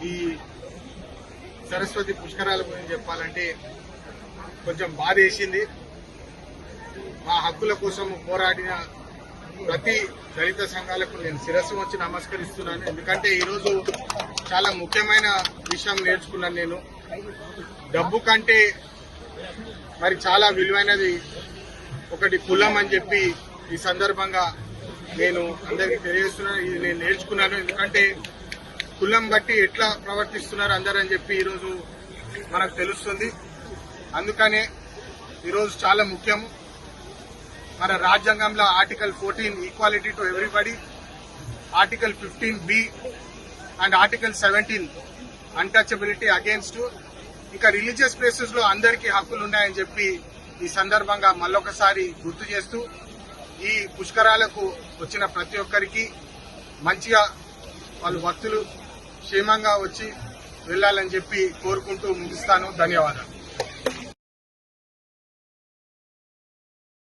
ఈ సరస్వతి పుష్కరాల గురించి చెప్పాలంటే కొంచెం బాధ వేసింది. మా హక్కుల కోసం పోరాడిన ప్రతి దళిత సంఘాలకు నేను శిరస్సు వచ్చి నమస్కరిస్తున్నాను. ఎందుకంటే ఈరోజు చాలా ముఖ్యమైన విషయం నేర్చుకున్నాను. నేను డబ్బు కంటే మరి చాలా విలువైనది ఒకటి కులం అని చెప్పి ఈ సందర్భంగా నేను అందరికీ తెలియజేస్తున్నాను. ఇది నేను నేర్చుకున్నాను. ఎందుకంటే కులం బట్టి ఎట్లా ప్రవర్తిస్తున్నారు అందరూ అని చెప్పి ఈరోజు మనకు తెలుస్తుంది. అందుకనే ఈరోజు చాలా ముఖ్యం. మన రాజ్యాంగంలో article 14 equality to everybody, article 15B and article 17 untouchability against, ఇంకా రిలీజియస్ ప్లేసెస్ లో అందరికీ హక్కులు ఉన్నాయని చెప్పి ఈ సందర్భంగా మళ్ళొకసారి గుర్తు చేస్తూ ఈ పుష్కరాలకు వచ్చిన ప్రతి ఒక్కరికి మంచిగా వాళ్ళు భక్తులు క్షేమంగా వచ్చి వెళ్లాలని చెప్పి కోరుకుంటూ ముగిస్తాను. ధన్యవాదాలు.